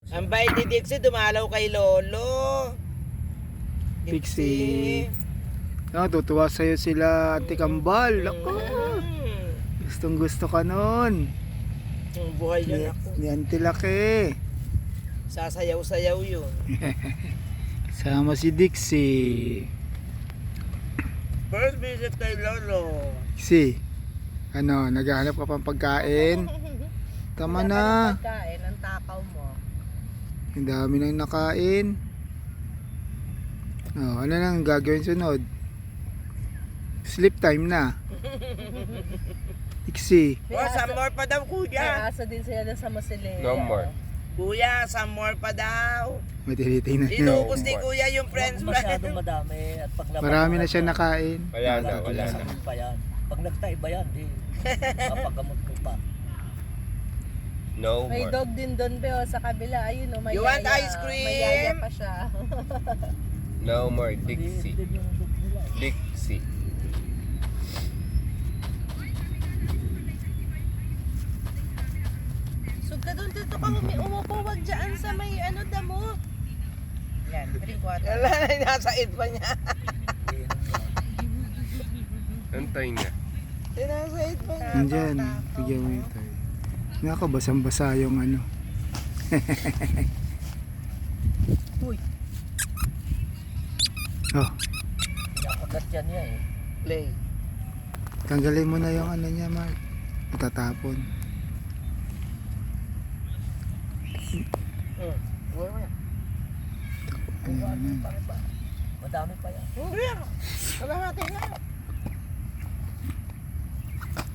Ang bait ni Dixie, dumalaw kay Lolo. Pixie. Tutuwa sa'yo sila, Ate Kambal. Ako. Gustong gusto ka nun. Ang buhay yun ako. Ni Auntie Laki. Sasayaw-sayaw yun. Sama si Dixie. First visit kay Lolo. Dixie, naghahanap ka pang pagkain? Tama na. Pagkain, ang takaw mo. Ang dami nang nakain. Ano nang gagawin sunod? Sleep time na. Dixie. Some more pa daw, May kuya. aso din sila sa Masileo. No more. Kuya, some more pa daw. May tinitingnan niya. Inubos ni kuya yung friends Masyadong friend. madami at pag Marami na siya nakain. Wala na, wala na. Sakit pa yan. Pag nagtaiba yan, di mapagamot ko pa. No May more. dog din doon Beo sa kabila. Ayun o, may You want yaya. ice cream? May yaya pa siya. No more Dixie. Din yung dog nila. Dixie. Sug ka doon dito ka umupo. Wag dyan sa may damo. Yan, 3/4. Wala na, nasa id pa niya. Antay na. Nasa id pa niya. Nandyan. Bigyan mo yung tayo. Nako, basang-basa yung ano. Uy. Oh, Pinakagat yan niya eh. Play. tanggalin mo na yung ano niya, Mark. Matatapon. Madami pa yan. Wala natin nga.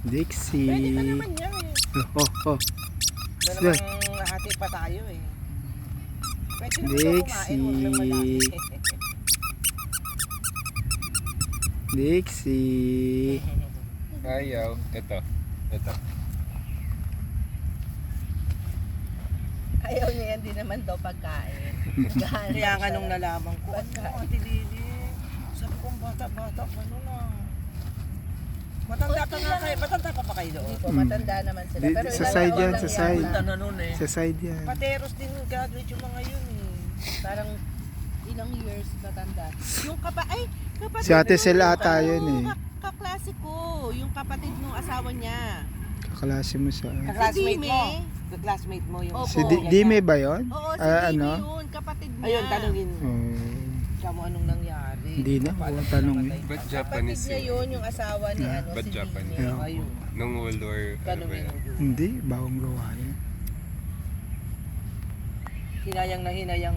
Dixie. Pwede pa naman yan eh. Oh. Doon Sir. namang nahati pa tayo eh. Pwede naman Dixie. kumain, huwag lang malaki. Dixie. Ayaw. Ito. Ito. Ayaw niya yan din naman daw pagkain. Kaya nga nung nalaman ko, Ate Lili, sabi ko bata-bata pa nun ah. Matanda pa nga kayo, matanda pa ba kayo doon? Hindi po, matanda naman sila. Pero Sa ilang side taon yan, lang sa side. Punta na nun eh. Sa side yan. Pateros din graduate yung mga yun eh. Parang ilang years matanda. Yung kapatid Si Ate nung- Sel ata yun eh. Kaklase ko, yung kapatid ng asawa niya. Kaklase mo sa... Ka-classmate Dime. mo. Ka-classmate mo yung... Opo. Si Dime ba yun? Oo, si Ah, Dime ano? yun, kapatid niya. Ayun, tanungin mo. Oh. Siya mo anong nangyari. Hindi na, Paalam huwag na tanongin. namatay. Ba't Kapatid Japanese niya yun? yun, yung asawa ni Ba't si Japanese? Dime. Yeah. Ayun. Nung World War... ano ba Tanungin yan? mo doon. Hindi, bawang gawa yan. Hinayang na hinayang